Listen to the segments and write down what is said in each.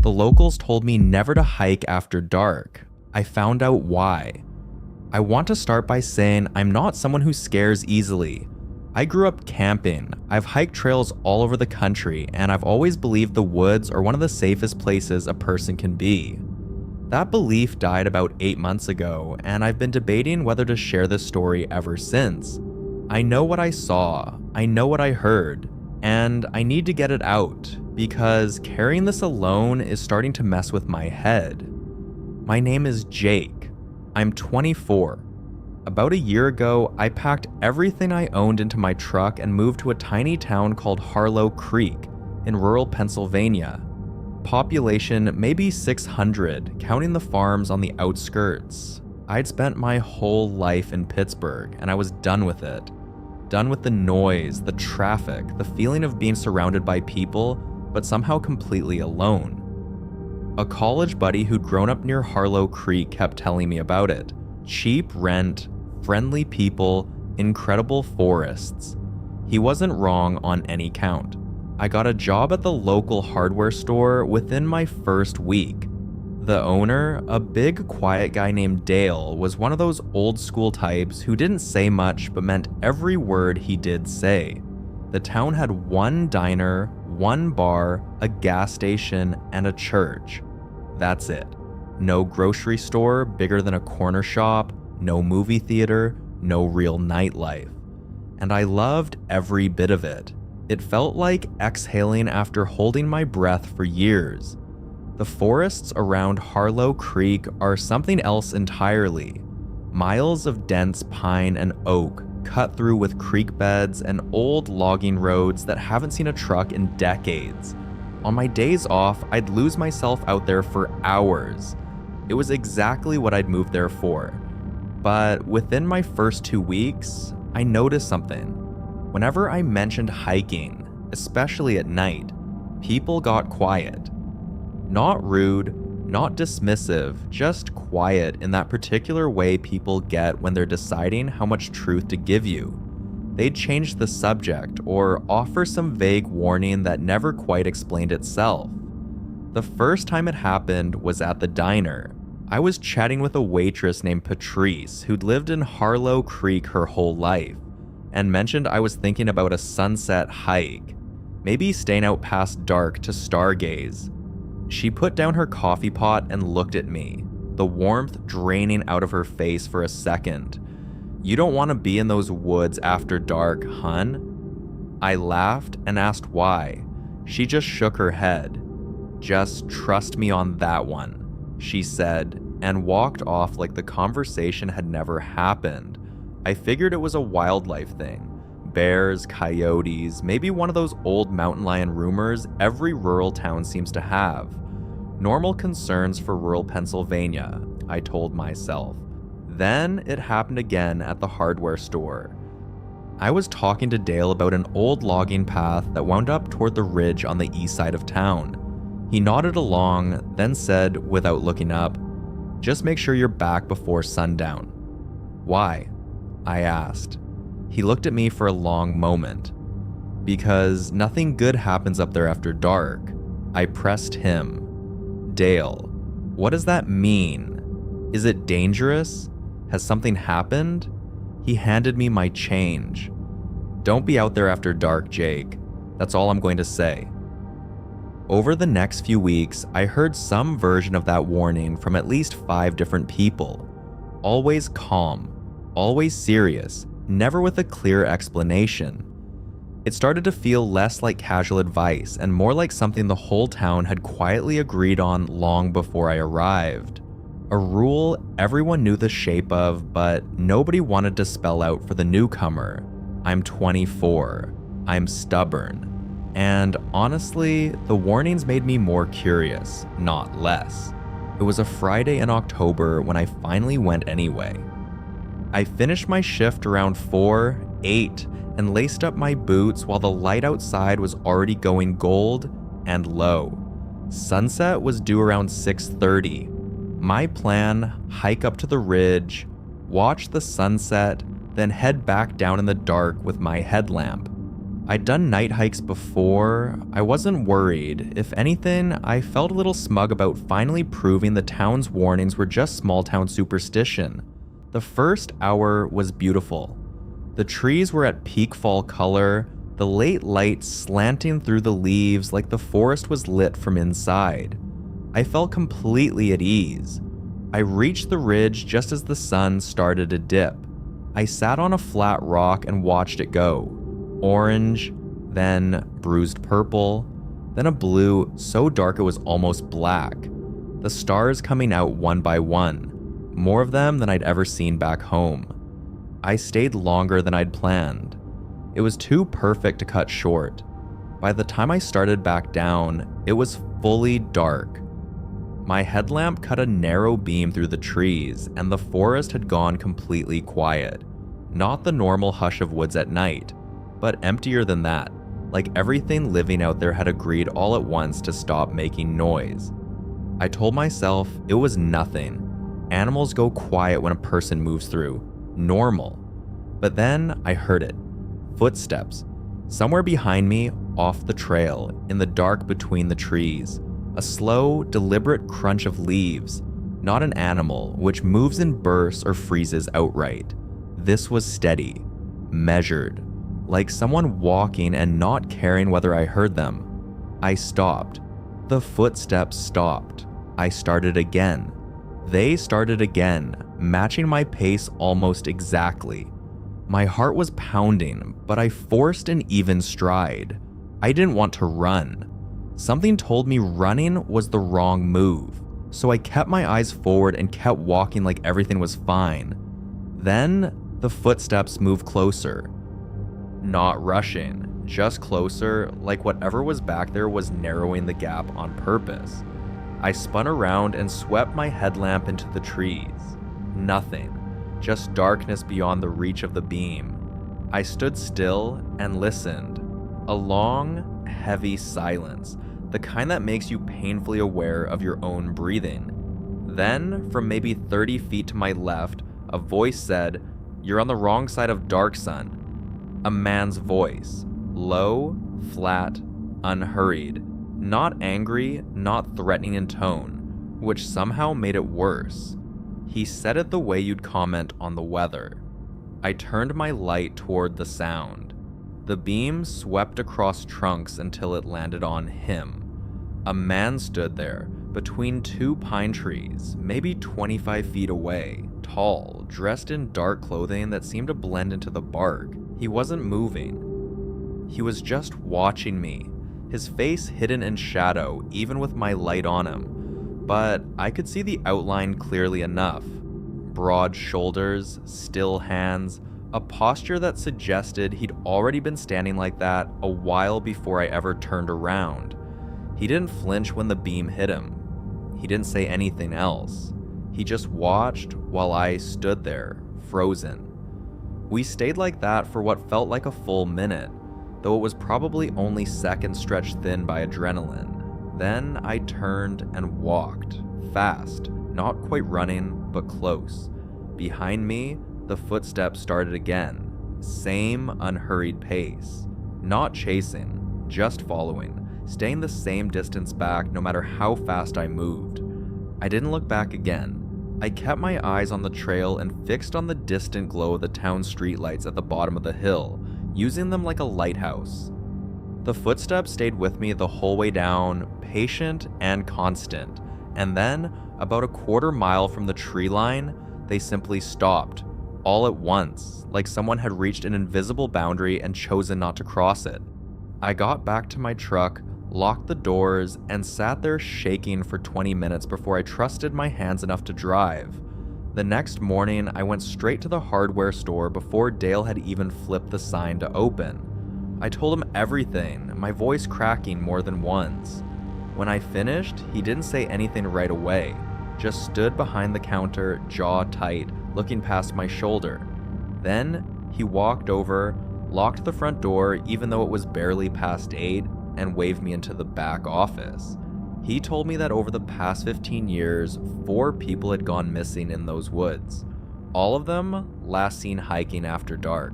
The locals told me never to hike after dark. I found out why. I want to start by saying I'm not someone who scares easily. I grew up camping. I've hiked trails all over the country, and I've always believed the woods are one of the safest places a person can be. That belief died about 8 months ago, and I've been debating whether to share this story ever since. I know what I saw, I know what I heard, and I need to get it out, because carrying this alone is starting to mess with my head. My name is Jake. I'm 24. About a year ago, I packed everything I owned into my truck and moved to a tiny town called Harlow Creek in rural Pennsylvania. Population maybe 600, counting the farms on the outskirts. I'd spent my whole life in Pittsburgh, and I was done with it. Done with the noise, the traffic, the feeling of being surrounded by people, but somehow completely alone. A college buddy who'd grown up near Harlow Creek kept telling me about it. Cheap rent, friendly people, incredible forests. He wasn't wrong on any count. I got a job at the local hardware store within my first week. The owner, a big quiet guy named Dale, was one of those old school types who didn't say much but meant every word he did say. The town had one diner, one bar, a gas station, and a church. That's it. No grocery store bigger than a corner shop, no movie theater, no real nightlife. And I loved every bit of it. It felt like exhaling after holding my breath for years. The forests around Harlow Creek are something else entirely. Miles of dense pine and oak cut through with creek beds and old logging roads that haven't seen a truck in decades. On my days off, I'd lose myself out there for hours. It was exactly what I'd moved there for. But within my first 2 weeks, I noticed something. Whenever I mentioned hiking, especially at night, people got quiet. Not rude, not dismissive, just quiet in that particular way people get when they're deciding how much truth to give you. They'd change the subject or offer some vague warning that never quite explained itself. The first time it happened was at the diner. I was chatting with a waitress named Patrice who'd lived in Harlow Creek her whole life, and mentioned I was thinking about a sunset hike, maybe staying out past dark to stargaze. She put down her coffee pot and looked at me, the warmth draining out of her face for a second. "You don't want to be in those woods after dark, hun?" I laughed and asked why. She just shook her head. "Just trust me on that one," she said, and walked off like the conversation had never happened. I figured it was a wildlife thing. Bears, coyotes, maybe one of those old mountain lion rumors every rural town seems to have. Normal concerns for rural Pennsylvania, I told myself. Then it happened again at the hardware store. I was talking to Dale about an old logging path that wound up toward the ridge on the east side of town. He nodded along, then said, without looking up, "Just make sure you're back before sundown." "Why?" I asked. He looked at me for a long moment. "Because nothing good happens up there after dark." I pressed him. "Dale, what does that mean? Is it dangerous? Has something happened?" He handed me my change. "Don't be out there after dark, Jake. That's all I'm going to say." Over the next few weeks, I heard some version of that warning from at least 5 different people. Always calm, always serious, never with a clear explanation. It started to feel less like casual advice and more like something the whole town had quietly agreed on long before I arrived. A rule everyone knew the shape of, but nobody wanted to spell out for the newcomer. I'm 24. I'm stubborn. And honestly, the warnings made me more curious, not less. It was a Friday in October when I finally went anyway. I finished my shift around 4, 8, and laced up my boots while the light outside was already going gold and low. Sunset was due around 6:30. My plan, hike up to the ridge, watch the sunset, then head back down in the dark with my headlamp. I'd done night hikes before. I wasn't worried. If anything, I felt a little smug about finally proving the town's warnings were just small town superstition. The first hour was beautiful. The trees were at peak fall color, the late light slanting through the leaves like the forest was lit from inside. I felt completely at ease. I reached the ridge just as the sun started to dip. I sat on a flat rock and watched it go. Orange, then bruised purple, then a blue so dark it was almost black. The stars coming out one by one, more of them than I'd ever seen back home. I stayed longer than I'd planned. It was too perfect to cut short. By the time I started back down, it was fully dark. My headlamp cut a narrow beam through the trees, and the forest had gone completely quiet. Not the normal hush of woods at night, but emptier than that, like everything living out there had agreed all at once to stop making noise. I told myself it was nothing. Animals go quiet when a person moves through. Normal. But then I heard it. Footsteps. Somewhere behind me, off the trail, in the dark between the trees. A slow, deliberate crunch of leaves. Not an animal, which moves in bursts or freezes outright. This was steady. Measured. Like someone walking and not caring whether I heard them. I stopped. The footsteps stopped. I started again. They started again, matching my pace almost exactly. My heart was pounding, but I forced an even stride. I didn't want to run. Something told me running was the wrong move, so I kept my eyes forward and kept walking like everything was fine. Then, the footsteps moved closer. Not rushing, just closer, like whatever was back there was narrowing the gap on purpose. I spun around and swept my headlamp into the trees. Nothing. Just darkness beyond the reach of the beam. I stood still and listened. A long, heavy silence, the kind that makes you painfully aware of your own breathing. Then, from maybe 30 feet to my left, a voice said, "You're on the wrong side of dark, son." A man's voice. Low, flat, unhurried. Not angry, not threatening in tone, which somehow made it worse. He said it the way you'd comment on the weather. I turned my light toward the sound. The beam swept across trunks until it landed on him. A man stood there, between two pine trees, maybe 25 feet away, tall, dressed in dark clothing that seemed to blend into the bark. He wasn't moving. He was just watching me, his face hidden in shadow even with my light on him. But I could see the outline clearly enough. Broad shoulders, still hands, a posture that suggested he'd already been standing like that a while before I ever turned around. He didn't flinch when the beam hit him. He didn't say anything else. He just watched while I stood there, frozen. We stayed like that for what felt like a full minute, though it was probably only seconds stretched thin by adrenaline. Then I turned and walked, fast, not quite running, but close. Behind me, the footsteps started again, same unhurried pace. Not chasing, just following, staying the same distance back no matter how fast I moved. I didn't look back again. I kept my eyes on the trail and fixed on the distant glow of the town streetlights at the bottom of the hill, using them like a lighthouse. The footsteps stayed with me the whole way down, patient and constant, and then, about a quarter mile from the tree line, they simply stopped, all at once, like someone had reached an invisible boundary and chosen not to cross it. I got back to my truck, locked the doors, and sat there shaking for 20 minutes before I trusted my hands enough to drive. The next morning, I went straight to the hardware store before Dale had even flipped the sign to open. I told him everything, my voice cracking more than once. When I finished, he didn't say anything right away, just stood behind the counter, jaw tight, looking past my shoulder. Then, he walked over, locked the front door even though it was barely past 8, and waved me into the back office. He told me that over the past 15 years, 4 people had gone missing in those woods. All of them last seen hiking after dark.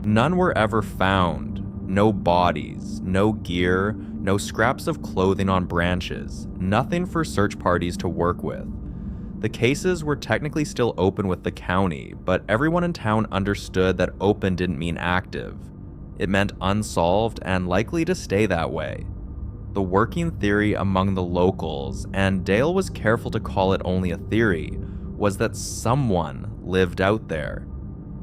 None were ever found, No bodies, no gear, no scraps of clothing on branches, nothing for search parties to work with. The cases were technically still open with the county, but everyone in town understood that open didn't mean active. It meant unsolved and likely to stay that way. The working theory among the locals, and Dale was careful to call it only a theory, was that someone lived out there.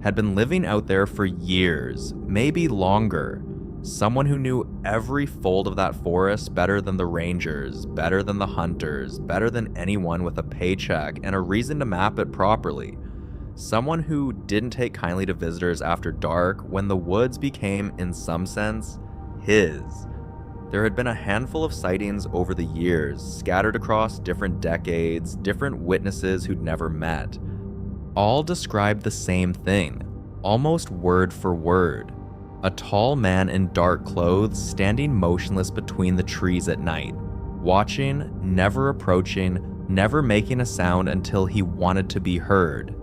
Had been living out there for years, maybe longer. Someone who knew every fold of that forest better than the rangers, better than the hunters, better than anyone with a paycheck and a reason to map it properly. Someone who didn't take kindly to visitors after dark when the woods became, in some sense, his. There had been a handful of sightings over the years, scattered across different decades, different witnesses who'd never met. All described the same thing, almost word for word. A tall man in dark clothes standing motionless between the trees at night, watching, never approaching, never making a sound until he wanted to be heard.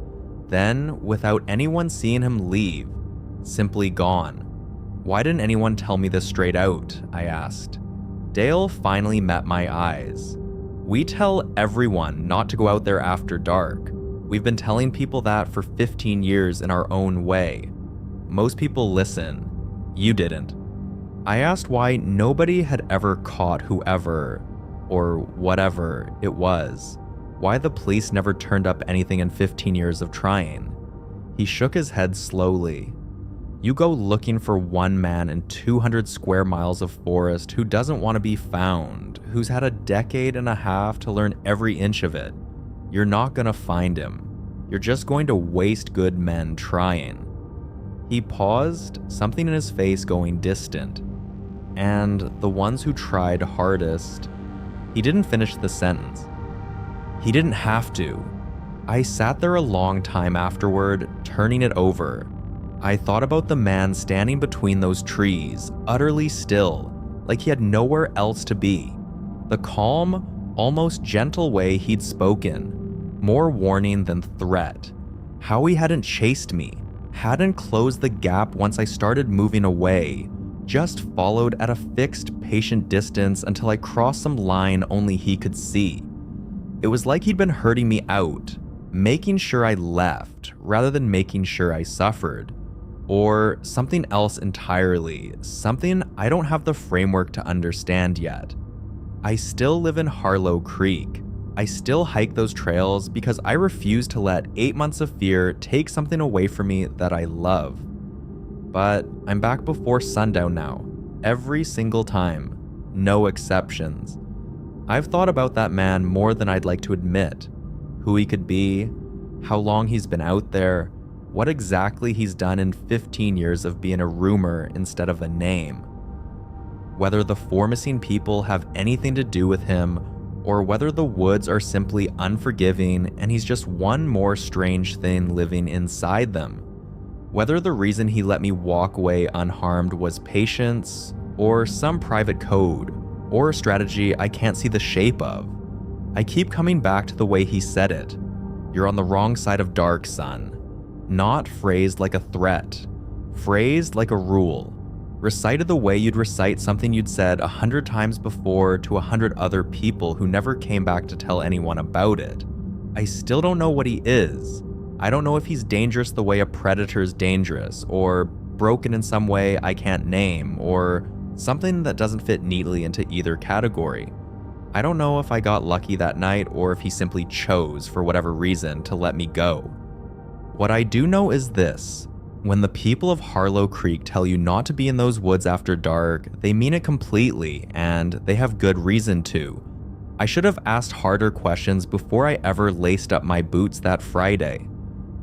Then, without anyone seeing him leave, simply gone. Why didn't anyone tell me this straight out? I asked. Dale finally met my eyes. We tell everyone not to go out there after dark. We've been telling people that for 15 years in our own way. Most people listen. You didn't. I asked why nobody had ever caught whoever, or whatever it was. Why the police never turned up anything in 15 years of trying. He shook his head slowly. You go looking for one man in 200 square miles of forest who doesn't want to be found, who's had a decade and a half to learn every inch of it. You're not gonna find him. You're just going to waste good men trying. He paused, something in his face going distant. And the ones who tried hardest. He didn't finish the sentence. He didn't have to. I sat there a long time afterward, turning it over. I thought about the man standing between those trees, utterly still, like he had nowhere else to be. The calm, almost gentle way he'd spoken. More warning than threat. How he hadn't chased me, hadn't closed the gap once I started moving away, just followed at a fixed, patient distance until I crossed some line only he could see. It was like he'd been herding me out, making sure I left, rather than making sure I suffered. Or something else entirely, something I don't have the framework to understand yet. I still live in Harlow Creek. I still hike those trails because I refuse to let 8 months of fear take something away from me that I love. But I'm back before sundown now, every single time, no exceptions. I've thought about that man more than I'd like to admit. Who he could be, how long he's been out there, what exactly he's done in 15 years of being a rumor instead of a name. Whether the 4 missing people have anything to do with him, or whether the woods are simply unforgiving and he's just one more strange thing living inside them. Whether the reason he let me walk away unharmed was patience, or some private code, or a strategy I can't see the shape of. I keep coming back to the way he said it. You're on the wrong side of dark, son. Not phrased like a threat, phrased like a rule. Recited the way you'd recite something you'd said 100 times before to 100 other people who never came back to tell anyone about it. I still don't know what he is. I don't know if he's dangerous the way a predator's dangerous, or broken in some way I can't name, or something that doesn't fit neatly into either category. I don't know if I got lucky that night or if he simply chose, for whatever reason, to let me go. What I do know is this. When the people of Harlow Creek tell you not to be in those woods after dark, they mean it completely, and they have good reason to. I should have asked harder questions before I ever laced up my boots that Friday.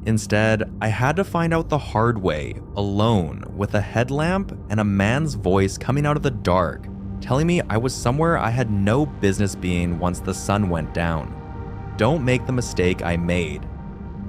Instead, I had to find out the hard way, alone, with a headlamp and a man's voice coming out of the dark, telling me I was somewhere I had no business being once the sun went down. Don't make the mistake I made.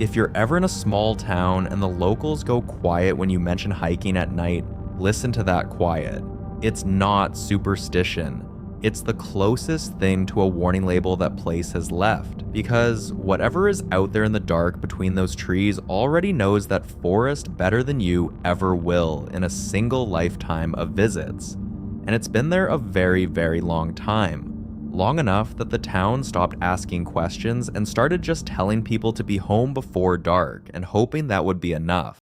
If you're ever in a small town and the locals go quiet when you mention hiking at night, listen to that quiet. It's not superstition. It's the closest thing to a warning label that place has left, because whatever is out there in the dark between those trees already knows that forest better than you ever will in a single lifetime of visits. And it's been there a very, very long time. Long enough that the town stopped asking questions and started just telling people to be home before dark and hoping that would be enough.